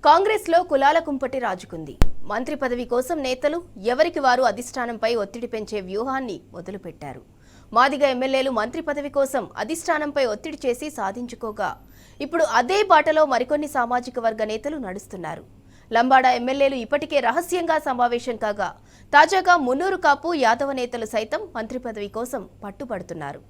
కాంగ్రెస్లో కులాల కుంపటి రాజుకుంది. మంత్రి పదవి కోసం నేతలు ఎవరికి వారు అధిష్టానంపై ఒత్తిడి పెంచే వ్యూహాన్ని మొదలుపెట్టారు. మాదిగ ఎమ్మెల్యేలు మంత్రి పదవి కోసం అధిష్టానంపై ఒత్తిడి చేసి సాధించుకోగా ఇప్పుడు అదే బాటలో మరికొన్ని సామాజిక వర్గ నేతలు నడుస్తున్నారు. లంబాడ ఎమ్మెల్యేలు ఇప్పటికే రహస్యంగా సమావేశం కాగా తాజాగా మున్నూరు కాపు యాదవ నేతలు సైతం మంత్రి పదవి కోసం పట్టుబడుతున్నారు.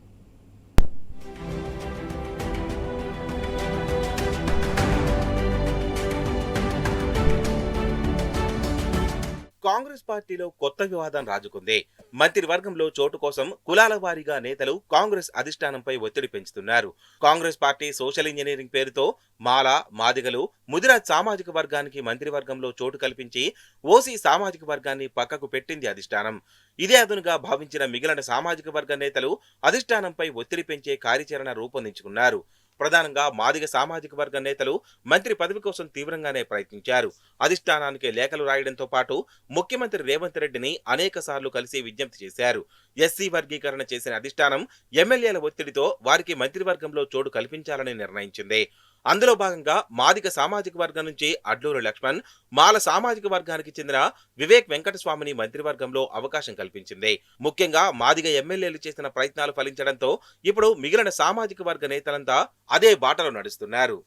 కాంగ్రెస్ పార్టీలో కొత్త వివాదం రాజుకుంది. మంత్రివర్గంలో చోటు కోసం కులాల వారీగా నేతలు కాంగ్రెస్ అధిష్టానంపై ఒత్తిడి పెంచుతున్నారు. కాంగ్రెస్ పార్టీ సోషల్ ఇంజనీరింగ్ పేరుతో మాల, మాదిగలు, ముదిరాజ్ సామాజిక వర్గానికి మంత్రివర్గంలో చోటు కల్పించి ఓసీ సామాజిక వర్గాన్ని పక్కకు పెట్టింది అధిష్టానం. ఇదే అదునుగా భావించిన మిగిలిన సామాజిక వర్గ నేతలు అధిష్టానంపై ఒత్తిడి పెంచే కార్యాచరణ రూపొందించుకున్నారు. ప్రధానంగా మాదిగ సామాజిక వర్గ నేతలు మంత్రి పదవి కోసం తీవ్రంగానే ప్రయత్నించారు. అధిష్టానానికి లేఖలు రాయడంతో పాటు ముఖ్యమంత్రి రేవంత్ రెడ్డిని అనేక సార్లు కలిసి విజ్ఞప్తి చేశారు. ఎస్సీ వర్గీకరణ చేసిన అధిష్టానం ఎమ్మెల్యేల ఒత్తిడితో వారికి మంత్రివర్గంలో చోటు కల్పించాలని నిర్ణయించింది. అందులో భాగంగా మాదిగ సామాజిక వర్గం నుంచి అడ్లూరు లక్ష్మణ్, మాల సామాజిక వర్గానికి చెందిన వివేక్ వెంకటస్వామిని మంత్రివర్గంలో అవకాశం కల్పించింది. ముఖ్యంగా మాదిగ ఎమ్మెల్యేలు చేసిన ప్రయత్నాలు ఫలించడంతో ఇప్పుడు మిగిలిన సామాజిక వర్గ నేతలంతా అదే బాటలో నడుస్తున్నారు.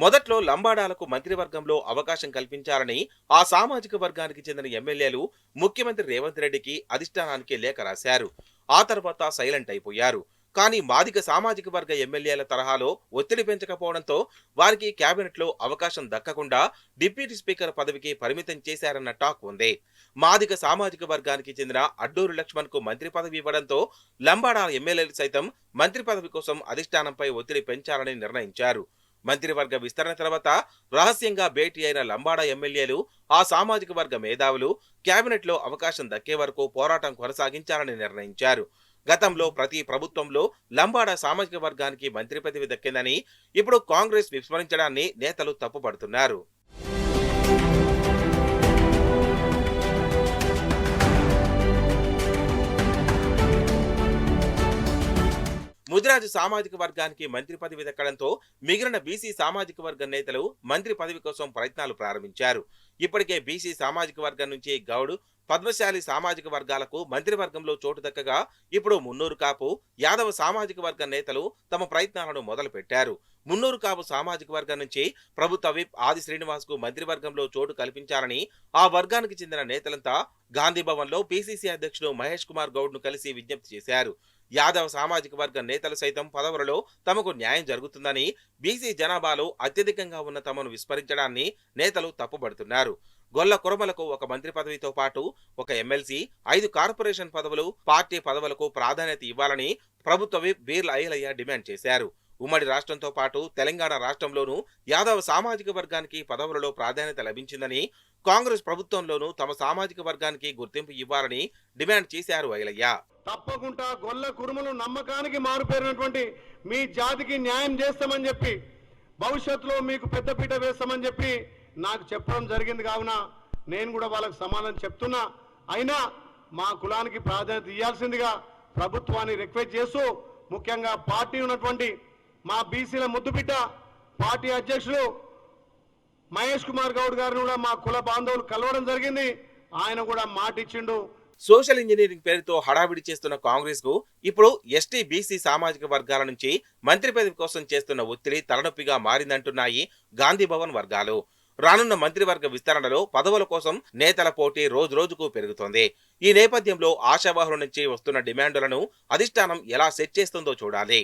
మొదట్లో లంబాడాలకు మంత్రివర్గంలో అవకాశం కల్పించాలని ఆ సామాజిక వర్గానికి చెందిన ఎమ్మెల్యేలు ముఖ్యమంత్రి రేవంత్ రెడ్డికి అధిష్టానానికి లేఖ రాశారు. ఆ తర్వాత సైలెంట్ అయిపోయారు. కానీ మాదిగ సామాజిక వర్గ ఎమ్మెల్యేల తరహాలో ఒత్తిడి పెంచకపోవడంతో వారికి కేబినెట్లో అవకాశం దక్కకుండా డిప్యూటీ స్పీకర్ పదవికి పరిమితం చేశారన్న టాక్ ఉంది. మాదిగ సామాజిక వర్గానికి చెందిన అడ్డూరు లక్ష్మణ్ కు మంత్రి పదవి ఇవ్వడంతో లంబాడా ఎమ్మెల్యేలు సైతం మంత్రి పదవి కోసం అధిష్టానంపై ఒత్తిడి పెంచాలని నిర్ణయించారు. మంత్రివర్గ విస్తరణ తర్వాత రహస్యంగా భేటీ అయిన లంబాడా ఎమ్మెల్యేలు ఆ సామాజిక వర్గ మేధావులు కేబినెట్లో అవకాశం దక్కే వరకు పోరాటం కొనసాగించాలని నిర్ణయించారు. గతంలో ప్రతి ప్రభుత్వంలో లంబాడా సామాజిక వర్గానికి మంత్రి పదవి దక్కిందని ఇప్పుడు కాంగ్రెస్ విస్మరించడాన్ని నేతలు తప్పుపడుతున్నారు. ముదిరాజు సామాజిక వర్గానికి మంత్రి పదవి దక్కడంతో మిగిలిన బీసీ సామాజిక వర్గ నేతలు మంత్రి పదవి కోసం ప్రయత్నాలు ప్రారంభించారు. ఇప్పటికే బీసీ సామాజిక వర్గం నుంచి గౌడ్, పద్మశాలి సామాజిక వర్గాలకు మంత్రివర్గంలో చోటు దక్కగా ఇప్పుడు మున్నూరు కాపు, యాదవ సామాజిక వర్గ నేతలు తమ ప్రయత్నాలను మొదలుపెట్టారు. మున్నూరు కాపు సామాజిక వర్గం నుంచి ప్రభుత్వ విప్ ఆది శ్రీనివాస్ కు మంత్రివర్గంలో చోటు కల్పించాలని ఆ వర్గానికి చెందిన నేతలంతా గాంధీ భవన్ లో పిసిసి అధ్యక్షుడు మహేష్ కుమార్ గౌడ్ ను కలిసి విజ్ఞప్తి చేశారు. యాదవ సామాజిక వర్గ నేతలు సైతం పదవులలో తమకు న్యాయం జరుగుతుందని, బీసీ జనాభాలో అత్యధికంగా ఉన్న తమను విస్మరించడాన్ని నేతలు తప్పుబడుతున్నారు. గొల్ల కురమలకు ఒక మంత్రి పదవితో పాటు ఒక ఎమ్మెల్సీ, 5 కార్పొరేషన్ పదవులు, పార్టీ పదవులకు ప్రాధాన్యత ఇవ్వాలని ప్రభుత్వ విప్ బీర్ల ఐలయ్య డిమాండ్ చేశారు. ఉమ్మడి రాష్ట్రంతో పాటు తెలంగాణ రాష్ట్రంలోనూ యాదవ సామాజిక వర్గానికి పదవులలో ప్రాధాన్యత లభించిందని, కాంగ్రెస్ ప్రభుత్వంలోనూ తమ సామాజిక వర్గానికి గుర్తింపు ఇవ్వాలని డిమాండ్ చేశారు ఐలయ్య. తప్పకుండా గొల్ల కురుమలు నమ్మకానికి మారుపేరినటువంటి మీ జాతికి న్యాయం చేస్తామని చెప్పి, భవిష్యత్తులో మీకు పెద్దపీట వేస్తామని చెప్పి నాకు చెప్పడం జరిగింది. కావున నేను కూడా వాళ్ళకి సమాధానం చెప్తున్నా. అయినా మా కులానికి ప్రాధాన్యత ఇవ్వాల్సిందిగా ప్రభుత్వాన్ని రిక్వెస్ట్ చేస్తూ, ముఖ్యంగా పార్టీ ఉన్నటువంటి మా బీసీల ముద్దుబిడ్డ పార్టీ అధ్యక్షులు మహేష్ కుమార్ గౌడ్ గారిని కూడా మా కుల బాంధవులు కలవడం జరిగింది. ఆయన కూడా మాట ఇచ్చిండు. సోషల్ ఇంజనీరింగ్ పేరుతో హడావిడి చేస్తున్న కాంగ్రెస్ కు ఇప్పుడు ఎస్టీ, బీసీ సామాజిక వర్గాల నుంచి మంత్రి పదవి కోసం చేస్తున్న ఒత్తిడి తలనొప్పిగా మారిందంటున్నాయి గాంధీ భవన్ వర్గాలు. రానున్న మంత్రివర్గ విస్తరణలో పదవుల కోసం నేతల పోటీ రోజు రోజుకు పెరుగుతోంది. ఈ నేపథ్యంలో ఆశావాహుల నుంచి వస్తున్న డిమాండులను అధిష్టానం ఎలా సెట్ చేస్తుందో చూడాలి.